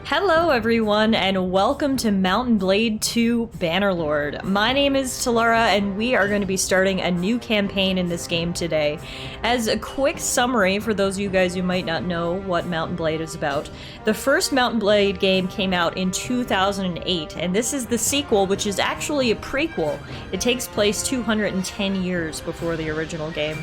Hello everyone, and welcome to Mount & Blade 2 Bannerlord. My name is Tallara, and we are going to be starting a new campaign in this game today. As a quick summary, for those of you guys who might not know what Mount & Blade is about, the first Mount & Blade game came out in 2008, and this is the sequel, which is actually a prequel. It takes place 210 years before the original game.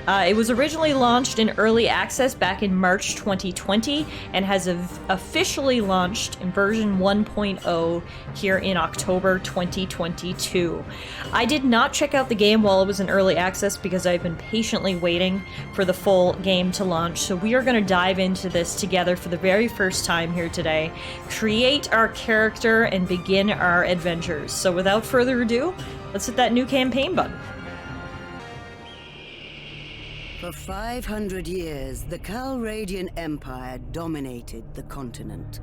It was originally launched in early access back in March 2020 and has officially launched in version 1.0 here in October 2022. I did not check out the game while it was in early access because I've been patiently waiting for the full game to launch, so we are going to dive into this together for the very first time here today, create our character, and begin our adventures. So without further ado, let's hit that new campaign button. For 500 years, the Calradian Empire dominated the continent.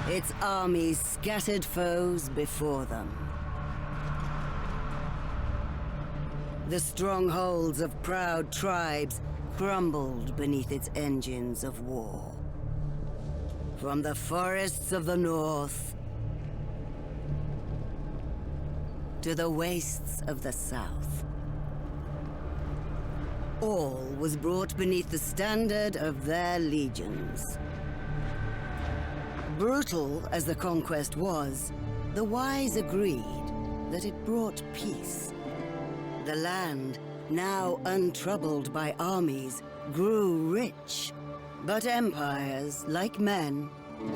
Its armies scattered foes before them. The strongholds of proud tribes crumbled beneath its engines of war. From the forests of the north to the wastes of the south, all was brought beneath the standard of their legions. Brutal as the conquest was, the wise agreed that it brought peace. The land, now untroubled by armies, grew rich, but empires, like men,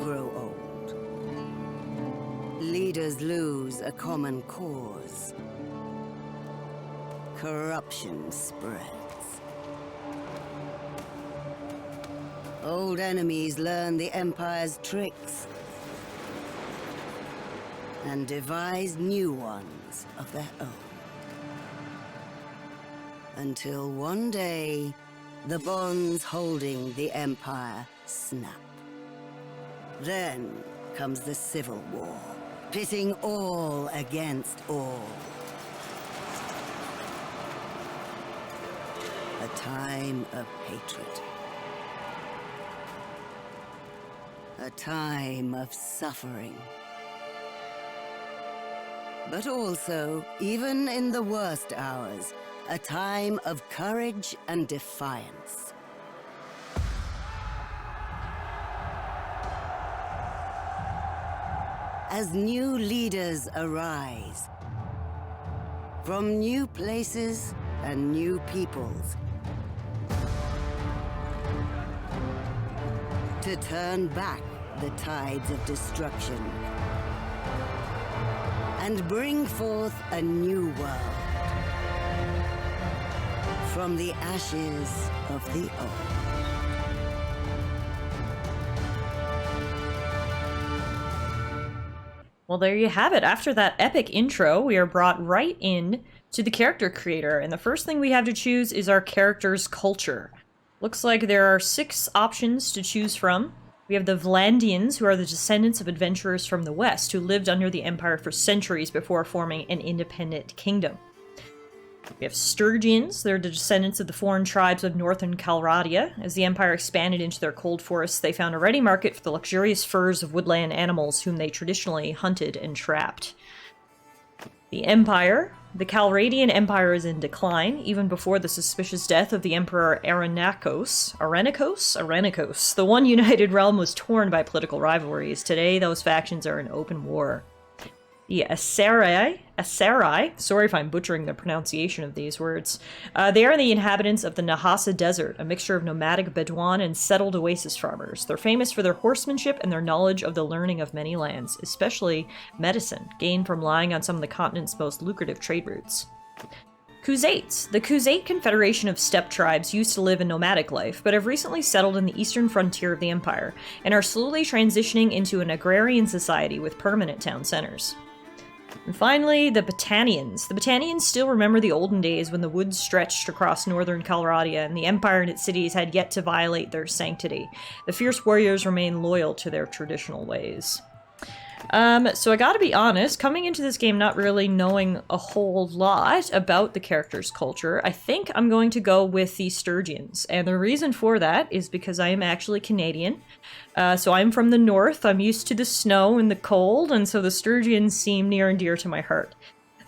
grow old. Leaders lose a common cause. Corruption spreads. Old enemies learn the Empire's tricks and devise new ones of their own. Until one day, the bonds holding the Empire snap. Then comes the Civil War, pitting all against all. A time of hatred. A time of suffering. But also, even in the worst hours, a time of courage and defiance. As new leaders arise, from new places and new peoples, to turn back the tides of destruction and bring forth a new world from the ashes of the old. Well, there you have it. After that epic intro, we are brought right in to the character creator, and the first thing we have to choose is our character's culture. Looks like there are 6 options to choose from. We have the Vlandians, who are the descendants of adventurers from the west, who lived under the Empire for centuries before forming an independent kingdom. We have Sturgians, they're the descendants of the foreign tribes of northern Calradia. As the Empire expanded into their cold forests, they found a ready market for the luxurious furs of woodland animals whom they traditionally hunted and trapped. The Empire. The Calradian Empire is in decline, even before the suspicious death of the Emperor Arenikos. The one united realm was torn by political rivalries. Today, those factions are in open war. The Aserai, sorry if I'm butchering the pronunciation of these words, they are the inhabitants of the Nahasa Desert, a mixture of nomadic Bedouin and settled oasis farmers. They're famous for their horsemanship and their knowledge of the learning of many lands, especially medicine, gained from lying on some of the continent's most lucrative trade routes. Khuzaits. The Khuzait Confederation of steppe tribes used to live a nomadic life, but have recently settled in the eastern frontier of the Empire, and are slowly transitioning into an agrarian society with permanent town centers. And finally, the Battanians. The Battanians still remember the olden days when the woods stretched across northern Calradia and the Empire and its cities had yet to violate their sanctity. The fierce warriors remain loyal to their traditional ways. So I gotta be honest, coming into this game not really knowing a whole lot about the character's culture, I think I'm going to go with the Sturgians. And the reason for that is because I am actually Canadian. So I'm from the north, I'm used to the snow and the cold, and so the Sturgians seem near and dear to my heart.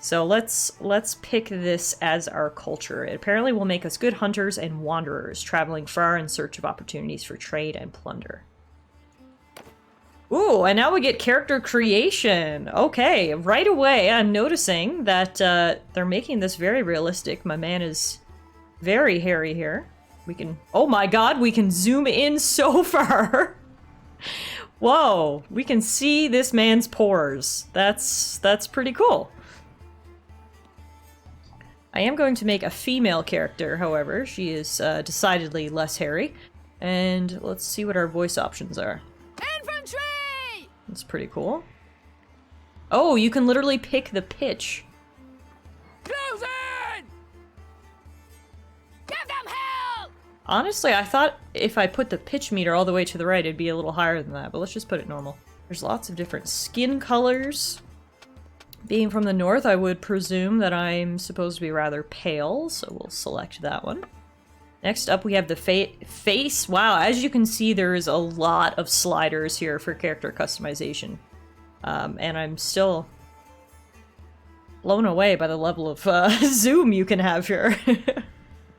So let's pick this as our culture. It apparently will make us good hunters and wanderers, traveling far in search of opportunities for trade and plunder. Ooh, and now we get character creation. Okay, right away I'm noticing that they're making this very realistic. My man is very hairy here. We can, oh my god, we can zoom in so far. Whoa, we can see this man's pores. That's pretty cool. I am going to make a female character, however. She is decidedly less hairy. And let's see what our voice options are. Infantry! That's pretty cool. Oh, you can literally pick the pitch. Closing! Give them hell! Honestly, I thought if I put the pitch meter all the way to the right, it'd be a little higher than that, but let's just put it normal. There's lots of different skin colors. Being from the north, I would presume that I'm supposed to be rather pale, so we'll select that one. Next up, we have the face. Wow, as you can see, there is a lot of sliders here for character customization. And I'm still blown away by the level of zoom you can have here.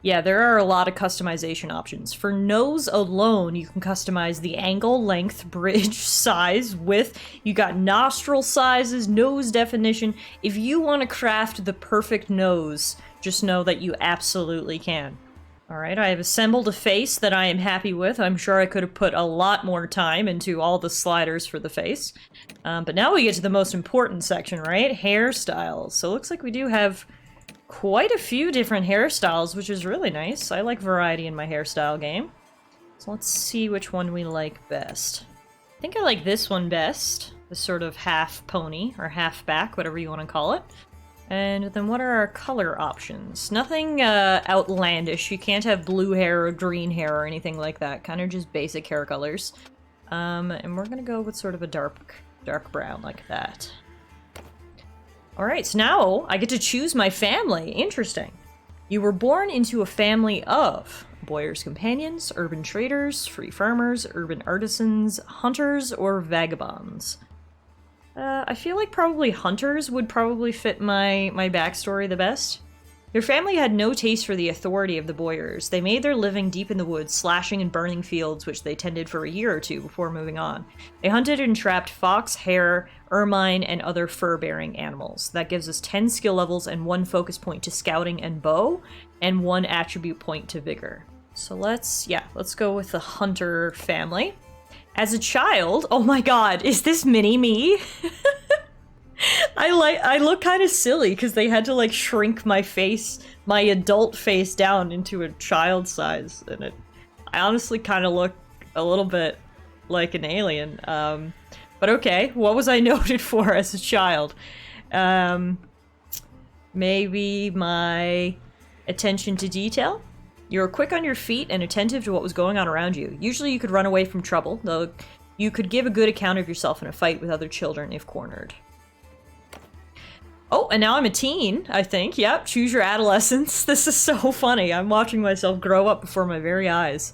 Yeah, there are a lot of customization options. For nose alone, you can customize the angle, length, bridge, size, width. You got nostril sizes, nose definition. If you want to craft the perfect nose, just know that you absolutely can. Alright, I have assembled a face that I am happy with. I'm sure I could have put a lot more time into all the sliders for the face. But now we get to the most important section, right? Hairstyles. So it looks like we do have quite a few different hairstyles, which is really nice. I like variety in my hairstyle game. So let's see which one we like best. I think I like this one best. This sort of half pony, or half back, whatever you want to call it. And then what are our color options? Nothing outlandish. You can't have blue hair or green hair or anything like that. Kind of just basic hair colors. And we're gonna go with sort of a dark brown like that. Alright, so now I get to choose my family. Interesting. You were born into a family of boyar's companions, urban traders, free farmers, urban artisans, hunters, or vagabonds. I feel like probably hunters would probably fit my backstory the best. Their family had no taste for the authority of the boyars. They made their living deep in the woods, slashing and burning fields which they tended for a year or two before moving on. They hunted and trapped fox, hare, ermine, and other fur-bearing animals. That gives us 10 skill levels and 1 focus point to scouting and bow, and 1 attribute point to vigor. So let's go with the hunter family. As a child, oh my god, is this mini-me? I look kind of silly because they had to like shrink my face, my adult face down into a child size, and I honestly kind of look a little bit like an alien. But okay, what was I noted for as a child? Maybe my attention to detail? You were quick on your feet and attentive to what was going on around you. Usually you could run away from trouble, though you could give a good account of yourself in a fight with other children if cornered. Oh, and now I'm a teen, I think. Yep, choose your adolescence. This is so funny. I'm watching myself grow up before my very eyes.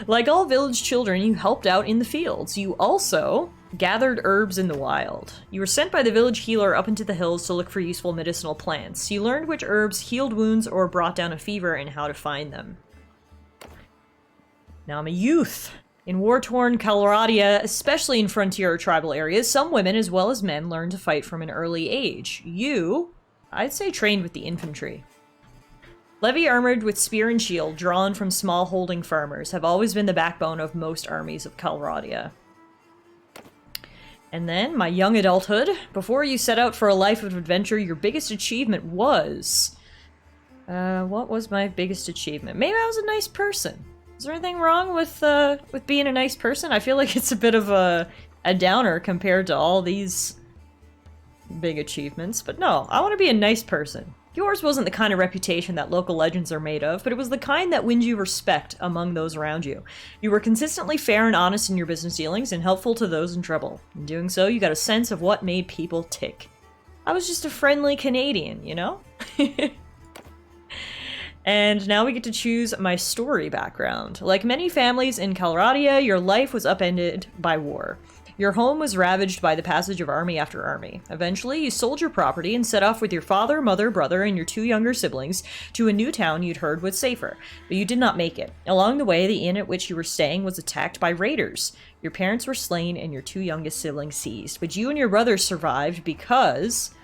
Like all village children, you helped out in the fields. You also gathered herbs in the wild. You were sent by the village healer up into the hills to look for useful medicinal plants. You learned which herbs healed wounds or brought down a fever and how to find them. Now I'm a youth. In war-torn Calradia, especially in frontier or tribal areas, some women as well as men learn to fight from an early age. You, I'd say, trained with the infantry. Levy armored with spear and shield, drawn from small-holding farmers, have always been the backbone of most armies of Calradia. And then, my young adulthood. Before you set out for a life of adventure, your biggest achievement was... what was my biggest achievement? Maybe I was a nice person. Is there anything wrong with being a nice person? I feel like it's a bit of a downer compared to all these big achievements. But no, I want to be a nice person. Yours wasn't the kind of reputation that local legends are made of, but it was the kind that wins you respect among those around you. You were consistently fair and honest in your business dealings and helpful to those in trouble. In doing so, you got a sense of what made people tick. I was just a friendly Canadian, you know? And now we get to choose my story background. Like many families in Calradia, your life was upended by war. Your home was ravaged by the passage of army after army. Eventually, you sold your property and set off with your father, mother, brother, and your 2 younger siblings to a new town you'd heard was safer. But you did not make it. Along the way, the inn at which you were staying was attacked by raiders. Your parents were slain and your 2 youngest siblings seized. But you and your brother survived because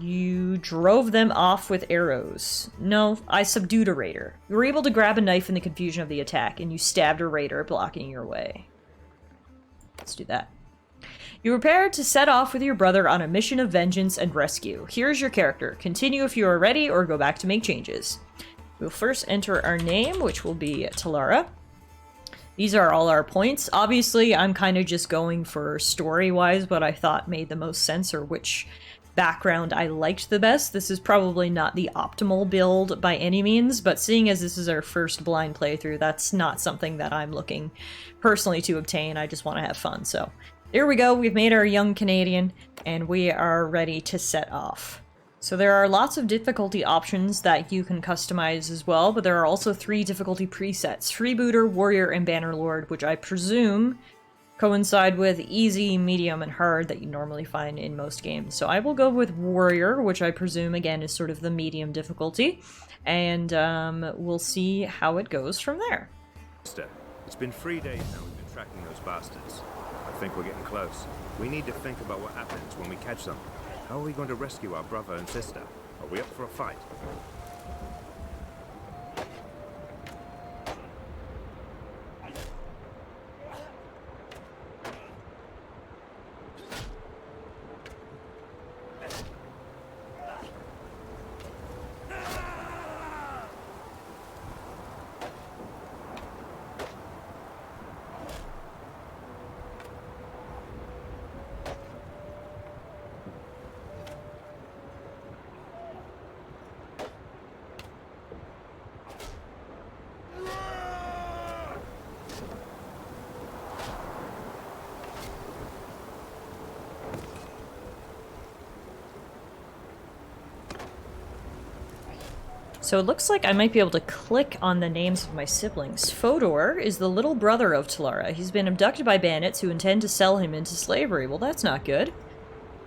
you drove them off with arrows. No, I subdued a raider. You were able to grab a knife in the confusion of the attack, and you stabbed a raider blocking your way. Let's do that. You prepared to set off with your brother on a mission of vengeance and rescue. Here's your character. Continue if you are ready, or go back to make changes. We'll first enter our name, which will be Tallara. These are all our points. Obviously, I'm kind of just going for story-wise what I thought made the most sense, or which background I liked the best. This is probably not the optimal build by any means, but seeing as this is our first blind playthrough, that's not something that I'm looking personally to obtain. I just want to have fun. So there we go. We've made our young Canadian and we are ready to set off. So there are lots of difficulty options that you can customize as well, but there are also 3 difficulty presets: Freebooter, Warrior, and Bannerlord, which I presume coincide with easy, medium, and hard that you normally find in most games. So I will go with Warrior, which I presume, again, is sort of the medium difficulty, and we'll see how it goes from there. It's been 3 days now we've been tracking those bastards. I think we're getting close. We need to think about what happens when we catch them. How are we going to rescue our brother and sister? Are we up for a fight? So it looks like I might be able to click on the names of my siblings. Fodor is the little brother of Tallara. He's been abducted by bandits who intend to sell him into slavery. Well, that's not good.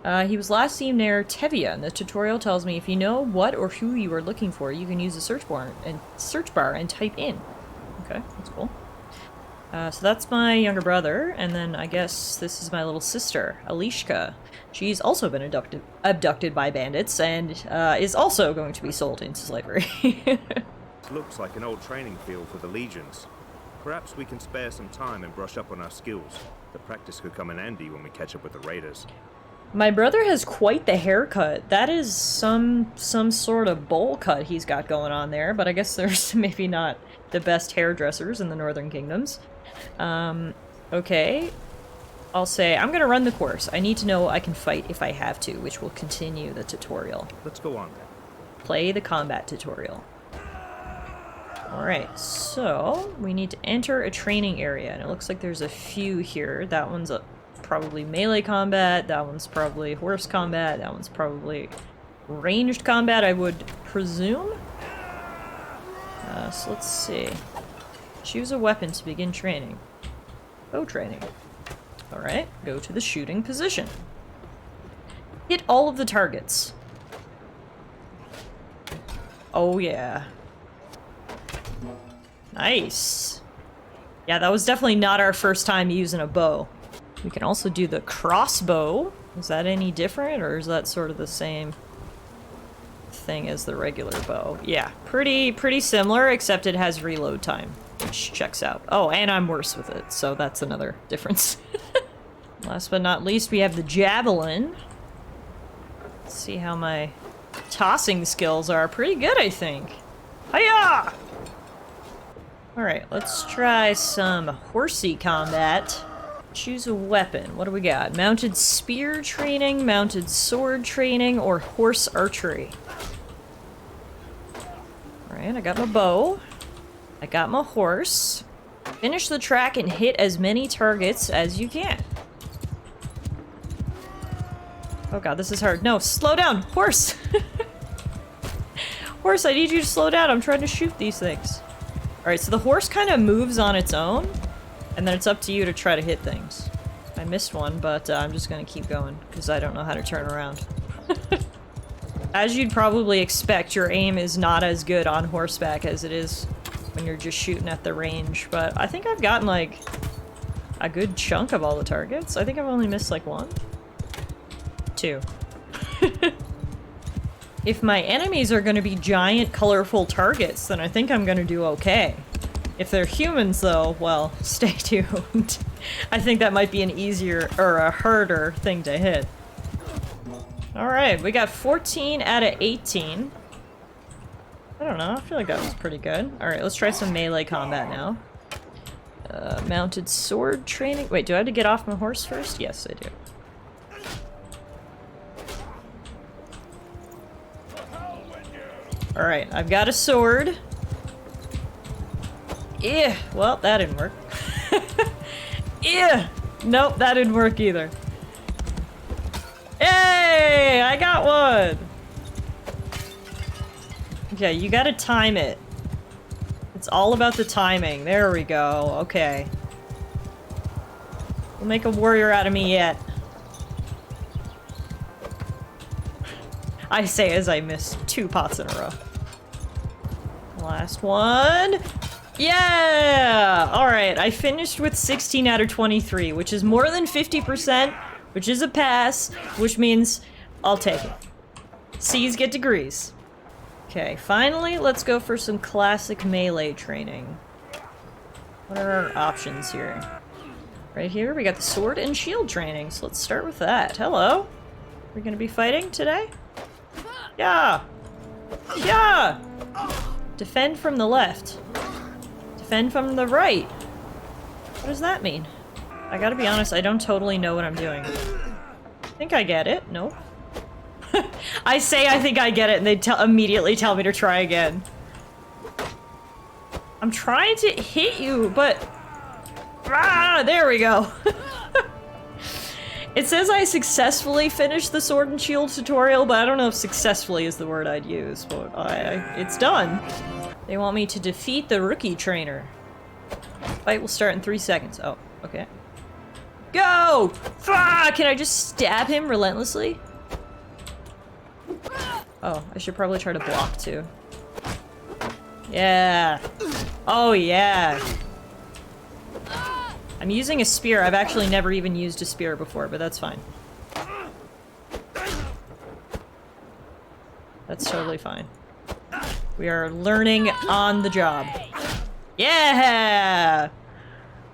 He was last seen near Tevia, and the tutorial tells me if you know what or who you are looking for, you can use the search bar and type in. Okay, that's cool. So that's my younger brother, and then I guess this is my little sister, Alishka. She's also been abducted by bandits and is also going to be sold into slavery. Looks like an old training field for the legions. Perhaps we can spare some time and brush up on our skills. The practice could come in handy when we catch up with the raiders. My brother has quite the haircut. That is some sort of bowl cut he's got going on there, but I guess there's maybe not the best hairdressers in the Northern Kingdoms. Okay. I'll say, I'm gonna run the course. I need to know I can fight if I have to, which will continue the tutorial. Let's go on then. Play the combat tutorial. Alright, so we need to enter a training area, and it looks like there's a few here. That one's probably melee combat, that one's probably horse combat, that one's probably ranged combat, I would presume. So let's see. Choose a weapon to begin training. Bow training. Alright, go to the shooting position. Hit all of the targets. Oh yeah. Nice. Yeah, that was definitely not our first time using a bow. We can also do the crossbow. Is that any different, or is that sort of the same thing as the regular bow? Yeah, pretty similar, except it has reload time, which checks out. Oh, and I'm worse with it, so that's another difference. Last but not least, we have the javelin. Let's see how my tossing skills are. Pretty good, I think. Hiya! Alright, let's try some horsey combat. Choose a weapon. What do we got? Mounted spear training, mounted sword training, or horse archery? Alright, I got my bow. I got my horse. Finish the track and hit as many targets as you can. Oh god, this is hard. No, slow down! Horse! Horse, I need you to slow down. I'm trying to shoot these things. Alright, so the horse kind of moves on its own. And then it's up to you to try to hit things. I missed one, but I'm just gonna keep going, because I don't know how to turn around. As you'd probably expect, your aim is not as good on horseback as it is when you're just shooting at the range, but I think I've gotten, like, a good chunk of all the targets. I think I've only missed, like, 1. 2. If my enemies are gonna be giant, colorful targets, then I think I'm gonna do okay. If they're humans, though, well, stay tuned. I think that might be an easier, or a harder thing to hit. Alright, we got 14 out of 18. I don't know, I feel like that was pretty good. Alright, let's try some melee combat now. Mounted sword training. Wait, do I have to get off my horse first? Yes, I do. Alright, I've got a sword. Yeah, well, that didn't work. Yeah! Nope, that didn't work either. Hey! I got one! Okay, you gotta time it. It's all about the timing. There we go. Okay. We'll make a warrior out of me yet. I say as I miss 2 pots in a row. Last one. Yeah! Alright, I finished with 16 out of 23, which is more than 50%, which is a pass, which means I'll take it. C's get degrees. Okay, finally, let's go for some classic melee training. What are our options here? Right here, we got the sword and shield training, so let's start with that. Hello? We're gonna be fighting today? Yeah! Yeah! Defend from the left. Defend from the right. What does that mean? I gotta be honest, I don't totally know what I'm doing. I think I get it. Nope. I say I think I get it, and they immediately tell me to try again. I'm trying to hit you, but... Ah, there we go. It says I successfully finished the sword and shield tutorial, but I don't know if successfully is the word I'd use, but it's done. They want me to defeat the rookie trainer. Fight will start in 3 seconds. Oh, okay. Go! Ah, can I just stab him relentlessly? Oh, I should probably try to block too. Yeah. Oh yeah. I'm using a spear. I've actually never even used a spear before, but that's fine. That's totally fine. We are learning on the job. Yeah!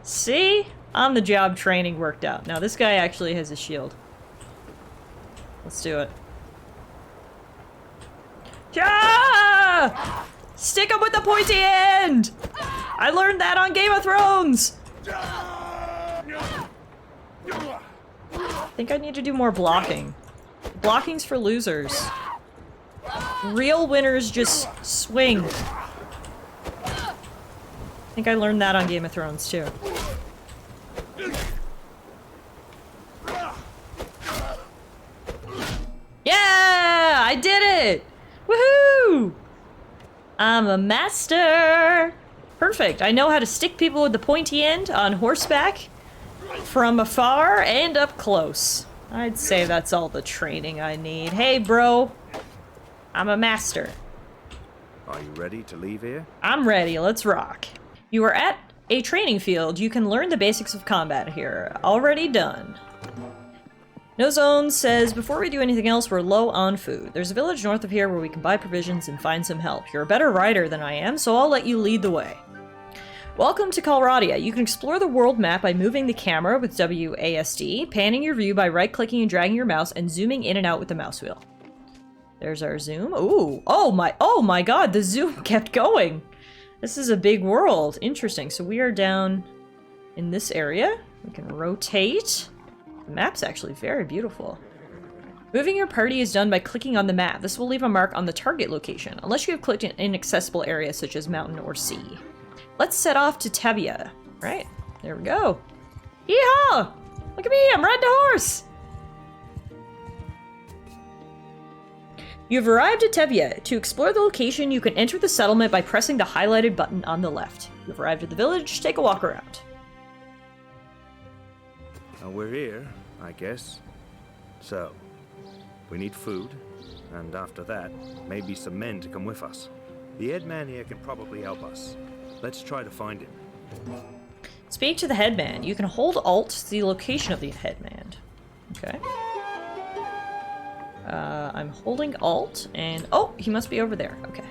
See? On the job training worked out. Now this guy actually has a shield. Let's do it. Yeah! Stick him with the pointy end! I learned that on Game of Thrones! I think I need to do more blocking. Blocking's for losers. Real winners just swing. I think I learned that on Game of Thrones too. Yeah! I did it! Woohoo! I'm a master! Perfect. I know how to stick people with the pointy end on horseback from afar and up close. I'd say that's all the training I need. Hey, bro. I'm a master. Are you ready to leave here? I'm ready. Let's rock. You are at a training field. You can learn the basics of combat here. Already done. No Zone says, before we do anything else, we're low on food. There's a village north of here where we can buy provisions and find some help. You're a better rider than I am, so I'll let you lead the way. Welcome to Calradia. You can explore the world map by moving the camera with WASD, panning your view by right-clicking and dragging your mouse, and zooming in and out with the mouse wheel. There's our zoom. Ooh, oh my god, the zoom kept going. This is a big world. Interesting. So we are down in this area. We can rotate. The map's actually very beautiful. Moving your party is done by clicking on the map. This will leave a mark on the target location, unless you have clicked in inaccessible areas such as mountain or sea. Let's set off to Tevia. Right, there we go. Yeehaw! Look at me, I'm riding a horse! You've arrived at Tevia. To explore the location, you can enter the settlement by pressing the highlighted button on the left. You've arrived at the village, take a walk around. Now we're here, I guess. So, we need food, and after that, maybe some men to come with us. The headman here can probably help us. Let's try to find him. Speak to the headman. You can hold Alt to the location of the headman. Okay. I'm holding Alt, and... Oh, he must be over there. Okay.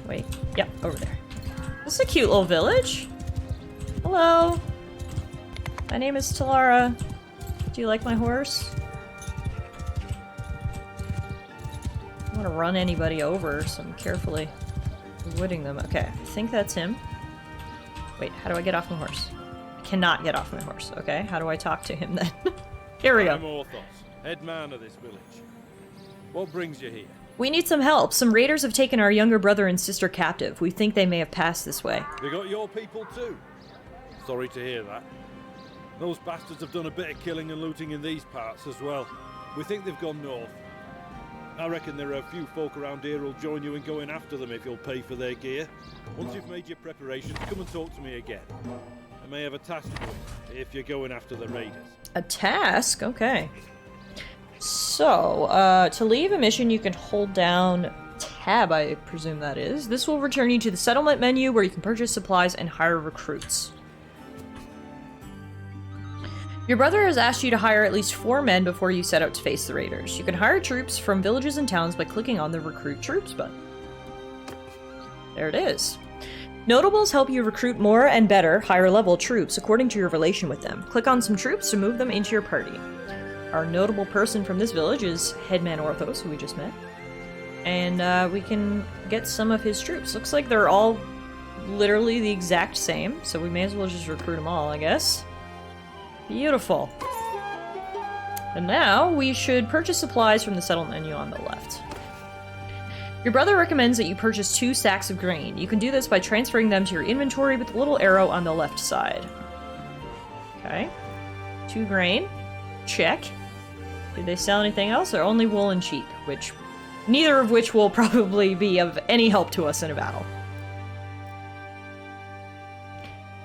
Wait. Yep, over there. This is a cute little village. Hello. My name is Tallara. Do you like my horse? I don't want to run anybody over, so I'm carefully avoiding them. Okay, I think that's him. Wait, how do I get off my horse? I cannot get off my horse. Okay, how do I talk to him then? Here we go. I'm Orthos, head man of this village. What brings you here? We need some help. Some raiders have taken our younger brother and sister captive. We think they may have passed this way. They got your people too? Sorry to hear that. Those bastards have done a bit of killing and looting in these parts as well. We think they've gone north. I reckon there are a few folk around here who'll join you in going after them if you'll pay for their gear. Once you've made your preparations, come and talk to me again. I may have a task for you if you're going after the raiders. A task? Okay. So, to leave a mission, you can hold down Tab, I presume that is. This will return you to the settlement menu where you can purchase supplies and hire recruits. Your brother has asked you to hire at least 4 men before you set out to face the raiders. You can hire troops from villages and towns by clicking on the Recruit Troops button. There it is. Notables help you recruit more and better, higher level troops according to your relation with them. Click on some troops to move them into your party. Our notable person from this village is Headman Orthos, who we just met. And we can get some of his troops. Looks like they're all literally the exact same, so we may as well just recruit them all, I guess. Beautiful. And now we should purchase supplies from the settlement menu on the left. Your brother recommends that you purchase 2 sacks of grain. You can do this by transferring them to your inventory with the little arrow on the left side. Okay. 2 grain. Check. Did they sell anything else, or only wool and sheep? Neither of which will probably be of any help to us in a battle.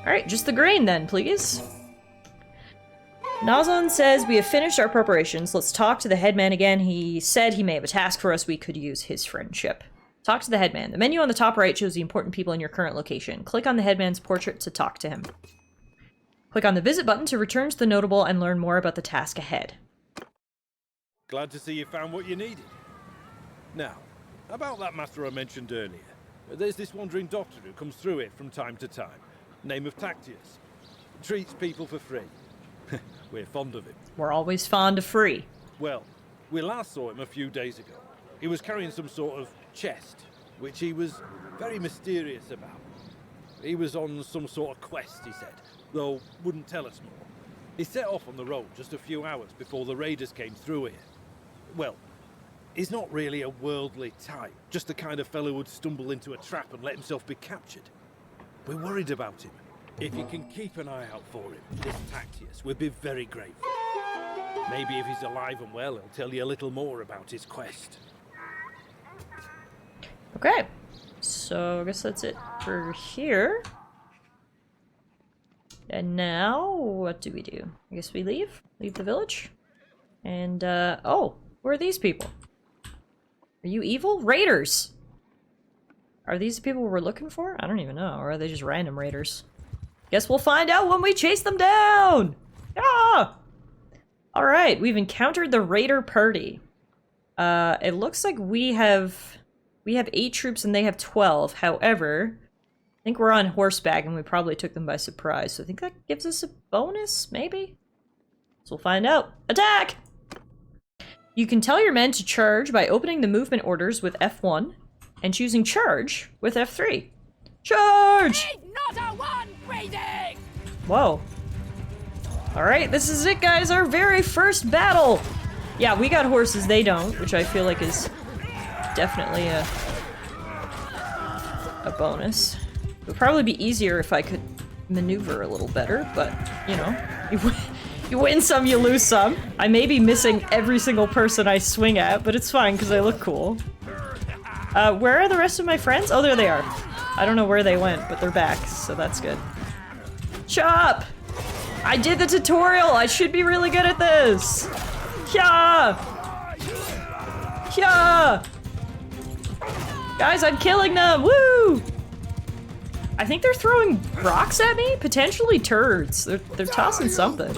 Alright, just the grain then, please. Nazan says, we have finished our preparations. Let's talk to the headman again. He said he may have a task for us. We could use his friendship. Talk to the headman. The menu on the top right shows the important people in your current location. Click on the headman's portrait to talk to him. Click on the visit button to return to the notable and learn more about the task ahead. Glad to see you found what you needed. Now, about that matter I mentioned earlier. There's this wandering doctor who comes through it from time to time. Name of Tactius. Treats people for free. We're fond of him. We're always fond of free. Well, we last saw him a few days ago. He was carrying some sort of chest, which he was very mysterious about. He was on some sort of quest, he said, though wouldn't tell us more. He set off on the road just a few hours before the raiders came through here. Well, he's not really a worldly type, just the kind of fellow who'd stumble into a trap and let himself be captured. We're worried about him. If you can keep an eye out for him, this Tactius, we'd be very grateful. Maybe if he's alive and well, he'll tell you a little more about his quest. Okay, so I guess that's it for here. And now, what do we do? I guess we leave? Leave the village? And, oh, who are these people? Are you evil? Raiders! Are these the people we're looking for? I don't even know, or are they just random raiders? Guess we'll find out when we chase them down! Ah! Alright, we've encountered the raider party. It looks like we have 8 troops and they have 12. However, I think we're on horseback and we probably took them by surprise. So I think that gives us a bonus, maybe? So we'll find out. Attack! You can tell your men to charge by opening the movement orders with F1 and choosing charge with F3. Charge! Not a one breathing! Whoa. Alright, this is it, guys. Our very first battle. Yeah, we got horses, they don't, which I feel like is definitely a bonus. It would probably be easier if I could maneuver a little better, but, you know, you win some, you lose some. I may be missing every single person I swing at, but it's fine because they look cool. Where are the rest of my friends? Oh, there they are. I don't know where they went, but they're back, so that's good. Chop! I did the tutorial! I should be really good at this! Yeah! Yeah! Guys, I'm killing them! Woo! I think they're throwing rocks at me? Potentially turds. They're tossing something.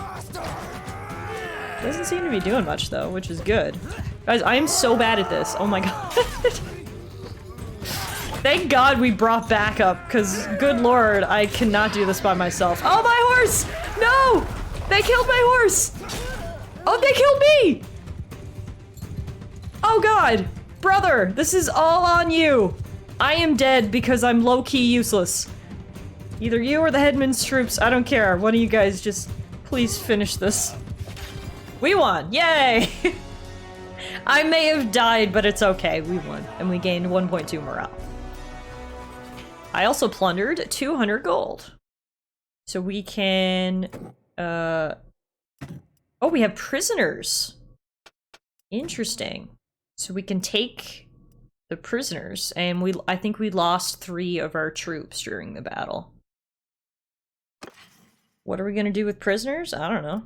Doesn't seem to be doing much though, which is good. Guys, I am so bad at this. Oh my god. Thank god we brought backup, because good lord, I cannot do this by myself. Oh, my horse! No! They killed my horse! Oh, they killed me! Oh god! Brother, this is all on you! I am dead because I'm low-key useless. Either you or the headman's troops, I don't care. One of you guys just please finish this. We won! Yay! I may have died, but it's okay. We won. And we gained 1.2 morale. I also plundered 200 gold. So we can... Oh, we have prisoners. Interesting. So we can take the prisoners, and I think we lost 3 of our troops during the battle. What are we gonna do with prisoners? I don't know.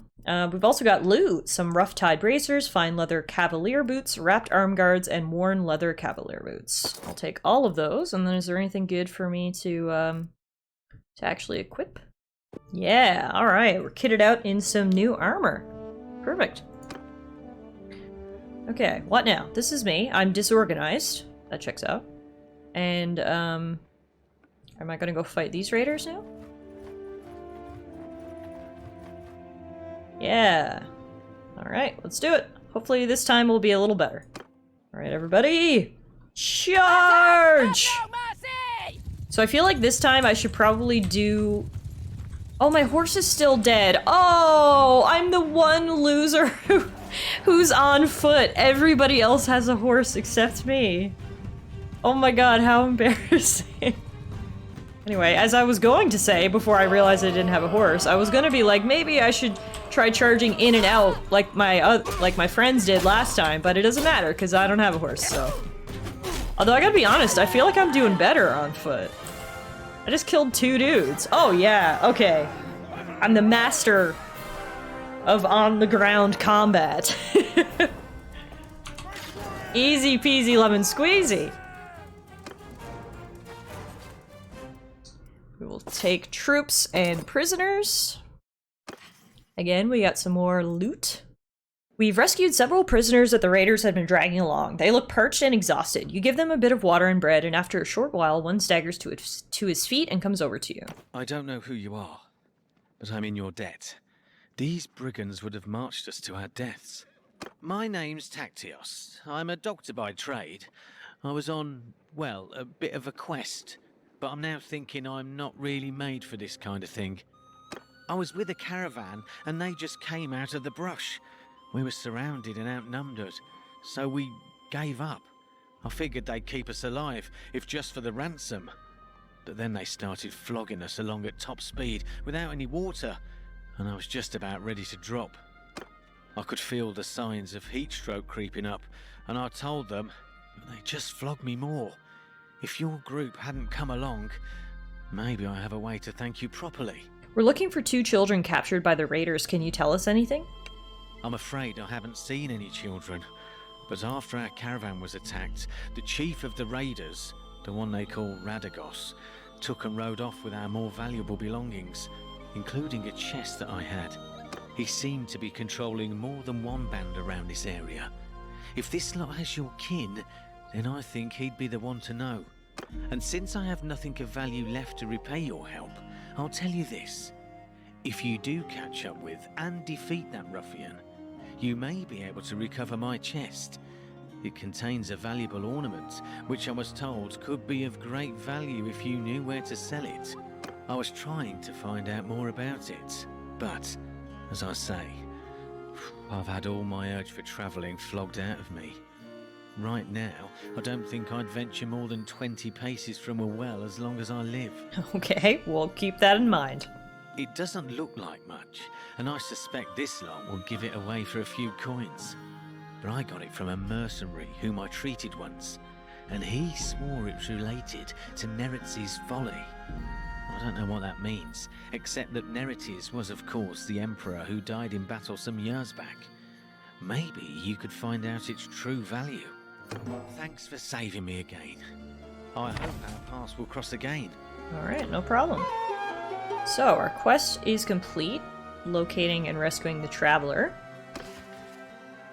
We've also got loot. Some rough-tied bracers, fine leather cavalier boots, wrapped arm guards, and worn leather cavalier boots. I'll take all of those, and then is there anything good for me to actually equip? Yeah, alright, we're kitted out in some new armor. Perfect. Okay, what now? This is me. I'm disorganized. That checks out. And, am I gonna go fight these raiders now? Yeah. Alright, let's do it. Hopefully this time will be a little better. Alright, everybody! Charge! So I feel like this time I should probably do... Oh, my horse is still dead. Oh, I'm the one loser who's on foot. Everybody else has a horse except me. Oh my god, how embarrassing. Anyway, as I was going to say, before I realized I didn't have a horse, I was gonna be like, maybe I should try charging in and out like my friends did last time, but it doesn't matter, because I don't have a horse, so. Although I gotta be honest, I feel like I'm doing better on foot. I just killed 2 dudes. Oh yeah, okay. I'm the master of on-the-ground combat. Easy peasy lemon squeezy. We will take troops and prisoners. Again, we got some more loot. We've rescued several prisoners that the raiders had been dragging along. They look parched and exhausted. You give them a bit of water and bread, and after a short while, one staggers to his feet and comes over to you. I don't know who you are, but I'm in your debt. These brigands would have marched us to our deaths. My name's Tactios. I'm a doctor by trade. I was on, well, a bit of a quest, but I'm now thinking I'm not really made for this kind of thing. I was with a caravan, and they just came out of the brush. We were surrounded and outnumbered, so we gave up. I figured they'd keep us alive, if just for the ransom. But then they started flogging us along at top speed without any water, and I was just about ready to drop. I could feel the signs of heat stroke creeping up, and I told them, but they just flogged me more. If your group hadn't come along, maybe I have a way to thank you properly. We're looking for 2 children captured by the raiders. Can you tell us anything? I'm afraid I haven't seen any children, but after our caravan was attacked, the chief of the raiders, the one they call Radagos, took and rode off with our more valuable belongings, including a chest that I had. He seemed to be controlling more than one band around this area. If this lot has your kin, then I think he'd be the one to know. And since I have nothing of value left to repay your help, I'll tell you this. If you do catch up with and defeat that ruffian, you may be able to recover my chest. It contains a valuable ornament, which I was told could be of great value if you knew where to sell it. I was trying to find out more about it, but, as I say, I've had all my urge for travelling flogged out of me. Right now, I don't think I'd venture more than 20 paces from a well as long as I live. Okay, we'll keep that in mind. It doesn't look like much, and I suspect this lot will give it away for a few coins. But I got it from a mercenary whom I treated once, and he swore it was related to Neretz's folly. I don't know what that means, except that Neretes was of course the emperor who died in battle some years back. Maybe you could find out its true value. Thanks for saving me again. I hope our paths will cross again. Alright, no problem. So, our quest is complete, locating and rescuing the Traveler.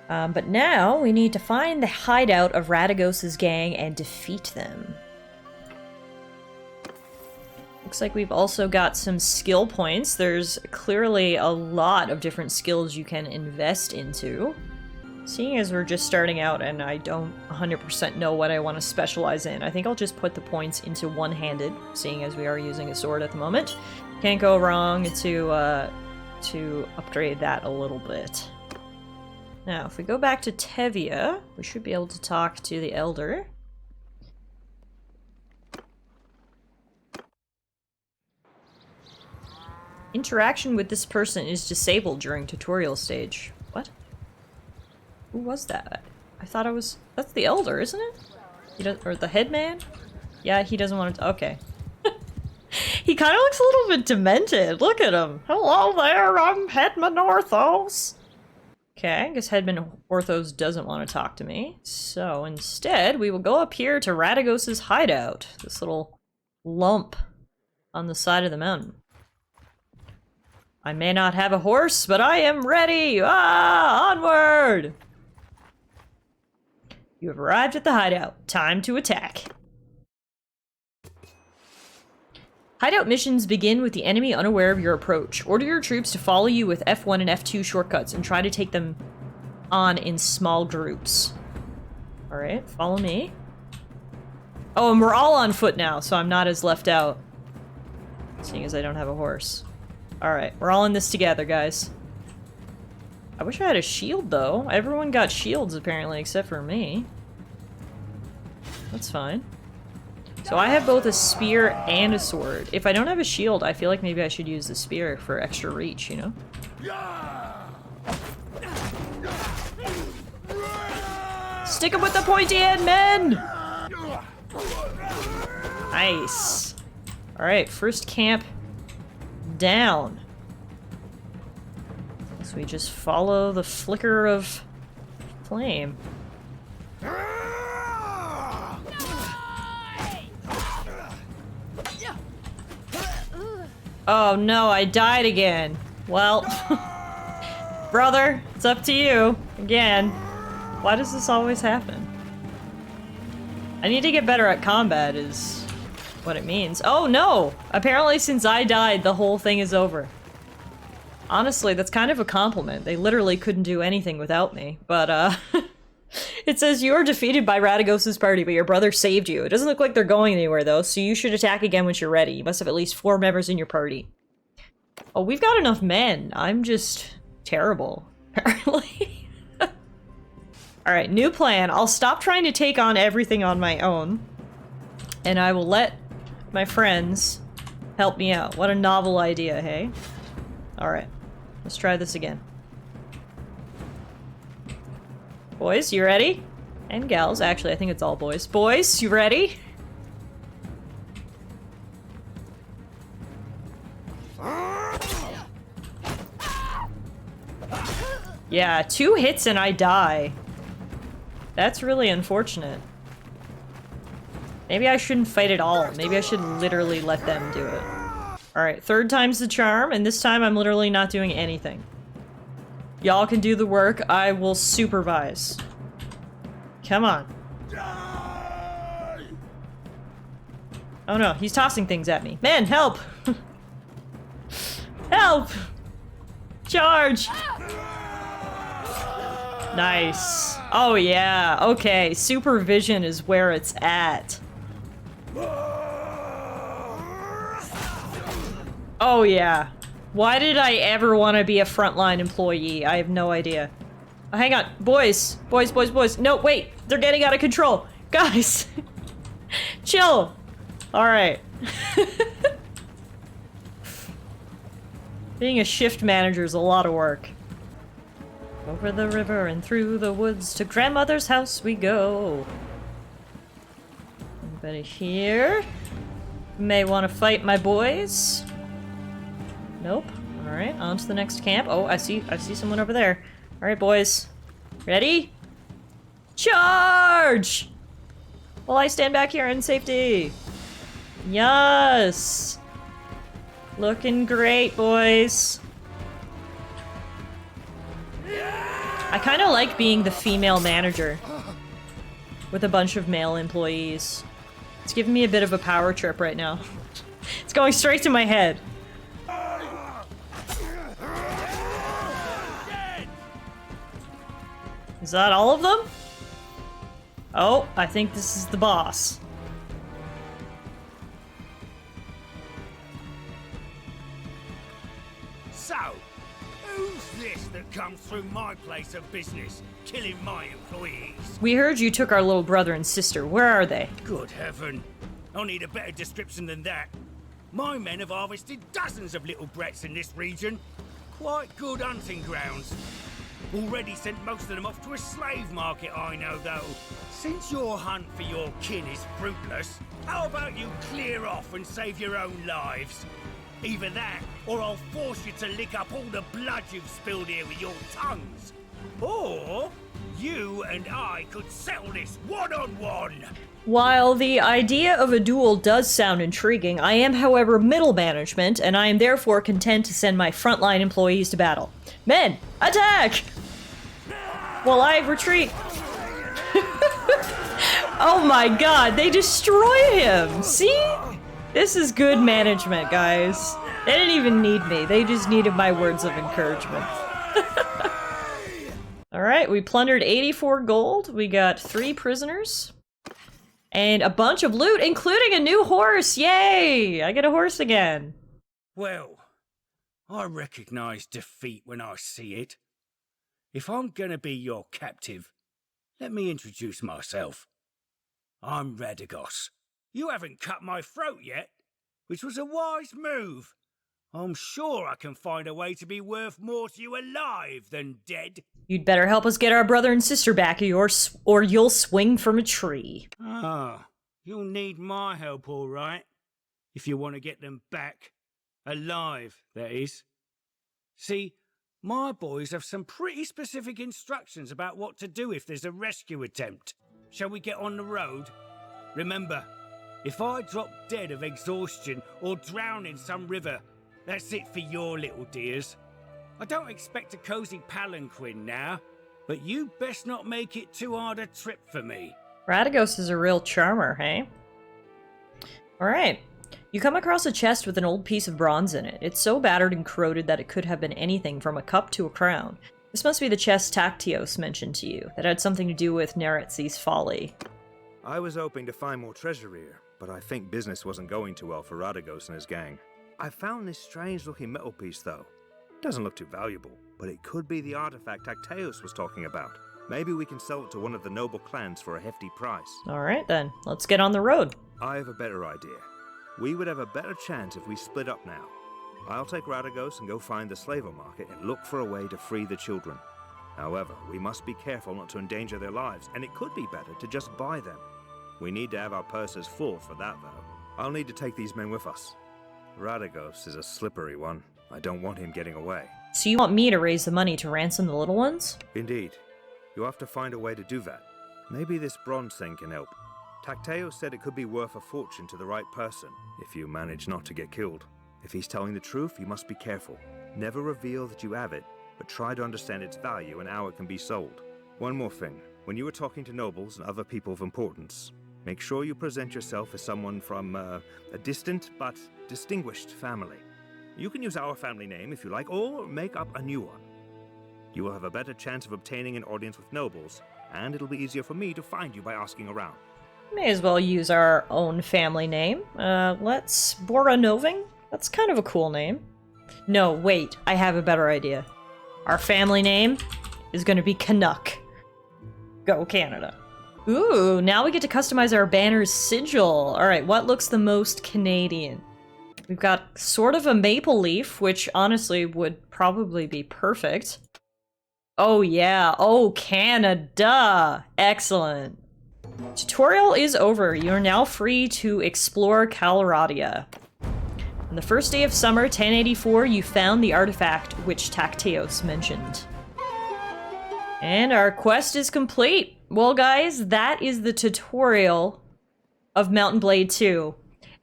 But now, we need to find the hideout of Radagos's gang and defeat them. Looks like we've also got some skill points. There's clearly a lot of different skills you can invest into. Seeing as we're just starting out and I don't 100% know what I want to specialize in, I think I'll just put the points into one-handed, seeing as we are using a sword at the moment. Can't go wrong to upgrade that a little bit. Now, if we go back to Tevia, we should be able to talk to the Elder. Interaction with this person is disabled during tutorial stage. What? Who was that? I thought it was... That's the Elder, isn't it? He does, or the headman? Yeah, he doesn't want to... Okay. He kind of looks a little bit demented. Look at him. Hello there, I'm Headman Orthos. Okay, I guess Headman Orthos doesn't want to talk to me. So instead, we will go up here to Radagos's hideout. This little lump on the side of the mountain. I may not have a horse, but I am ready! Ah, onward! You have arrived at the hideout. Time to attack. Hideout missions begin with the enemy unaware of your approach. Order your troops to follow you with F1 and F2 shortcuts and try to take them on in small groups. Alright, follow me. Oh, and we're all on foot now, so I'm not as left out. Seeing as I don't have a horse. Alright, we're all in this together, guys. I wish I had a shield, though. Everyone got shields, apparently, except for me. That's fine. So I have both a spear and a sword. If I don't have a shield, I feel like maybe I should use the spear for extra reach, you know? Stick him with the pointy end, men! Nice. Alright, first camp down. So we just follow the flicker of flame. Oh no, I died again. Well, brother, it's up to you. Again. Why does this always happen? I need to get better at combat is what it means. Oh no! Apparently since I died, the whole thing is over. Honestly, that's kind of a compliment. They literally couldn't do anything without me. But, it says you are defeated by Radagos's party, but your brother saved you. It doesn't look like they're going anywhere, though, so you should attack again when you're ready. You must have at least 4 members in your party. Oh, we've got enough men. I'm just terrible, apparently. Alright, new plan. I'll stop trying to take on everything on my own, and I will let my friends help me out. What a novel idea, hey? Alright, let's try this again. Boys, you ready? And gals. Actually, I think it's all boys. Boys, you ready? Yeah, 2 hits and I die. That's really unfortunate. Maybe I shouldn't fight at all. Maybe I should literally let them do it. Alright, 3rd time's the charm, and this time I'm literally not doing anything. Y'all can do the work, I will supervise. Come on. Oh no, he's tossing things at me. Man, help! Help! Charge! Nice. Oh yeah, okay, supervision is where it's at. Oh yeah. Why did I ever want to be a frontline employee? I have no idea. Oh, hang on. Boys. Boys, boys, boys. No, wait. They're getting out of control. Guys. Chill. Alright. Being a shift manager is a lot of work. Over the river and through the woods to grandmother's house we go. Anybody here? May want to fight my boys. Nope. Alright, on to the next camp. Oh, I see someone over there. Alright, boys. Ready? Charge! While I stand back here in safety. Yes! Looking great, boys. I kind of like being the female manager with a bunch of male employees. It's giving me a bit of a power trip right now. It's going straight to my head. Is that all of them? Oh, I think this is the boss. So, who's this that comes through my place of business, killing my employees? We heard you took our little brother and sister. Where are they? Good heaven. I need a better description than that. My men have harvested dozens of little brats in this region. Quite good hunting grounds. Already sent most of them off to a slave market, I know, though. Since your hunt for your kin is fruitless, how about you clear off and save your own lives? Either that, or I'll force you to lick up all the blood you've spilled here with your tongues. Or you and I could settle this one-on-one. While the idea of a duel does sound intriguing, I am, however, middle management, and I am therefore content to send my frontline employees to battle. Men, attack! While I retreat. Oh my god, they destroy him! See? This is good management, guys. They didn't even need me, they just needed my words of encouragement. Alright, we plundered 84 gold, we got 3 prisoners. And a bunch of loot, including a new horse! Yay! I get a horse again. Well, I recognize defeat when I see it. If I'm gonna be your captive, let me introduce myself. I'm Radagos. You haven't cut my throat yet, which was a wise move. I'm sure I can find a way to be worth more to you alive than dead. You'd better help us get our brother and sister back, or you'll swing from a tree. Ah, you'll need my help, all right. If you want to get them back. Alive, that is. See, my boys have some pretty specific instructions about what to do if there's a rescue attempt. Shall we get on the road? Remember, if I drop dead of exhaustion or drown in some river, that's it for your little dears. I don't expect a cozy palanquin now, but you best not make it too hard a trip for me. Radagos is a real charmer, hey? Alright. You come across a chest with an old piece of bronze in it. It's so battered and corroded that it could have been anything from a cup to a crown. This must be the chest Tactios mentioned to you, that had something to do with Neretzi's folly. I was hoping to find more treasure here, but I think business wasn't going too well for Radagos and his gang. I found this strange-looking metal piece, though. Doesn't look too valuable, but it could be the artifact Tactios was talking about. Maybe we can sell it to one of the noble clans for a hefty price. Alright then, let's get on the road. I have a better idea. We would have a better chance if we split up now. I'll take Radagos and go find the slaver market and look for a way to free the children. However, we must be careful not to endanger their lives, and it could be better to just buy them. We need to have our purses full for that, though. I'll need to take these men with us. Radagos is a slippery one. I don't want him getting away. So you want me to raise the money to ransom the little ones? Indeed. You'll have to find a way to do that. Maybe this bronze thing can help. Tacteos said it could be worth a fortune to the right person, if you manage not to get killed. If he's telling the truth, you must be careful. Never reveal that you have it, but try to understand its value and how it can be sold. One more thing. When you are talking to nobles and other people of importance, make sure you present yourself as someone from a distant but distinguished family. You can use our family name if you like, or make up a new one. You will have a better chance of obtaining an audience with nobles, and it'll be easier for me to find you by asking around. May as well use our own family name. Let's... Boronoving? That's kind of a cool name. No, wait, I have a better idea. Our family name is gonna be Canuck. Go Canada. Ooh, now we get to customize our banner's sigil. Alright, what looks the most Canadian? We've got sort of a maple leaf, which honestly would probably be perfect. Oh yeah, oh Canada! Excellent. Tutorial is over. You are now free to explore Calradia. On the first day of summer, 1084, you found the artifact which Tacteos mentioned. And our quest is complete. Well, guys, that is the tutorial of Mount and Blade 2.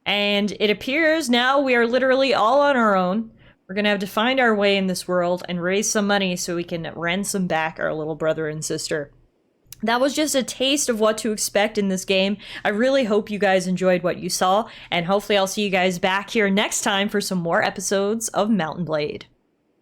And it appears now we are literally all on our own. We're gonna have to find our way in this world and raise some money so we can ransom back our little brother and sister. That was just a taste of what to expect in this game. I really hope you guys enjoyed what you saw, and hopefully I'll see you guys back here next time for some more episodes of Mount and Blade.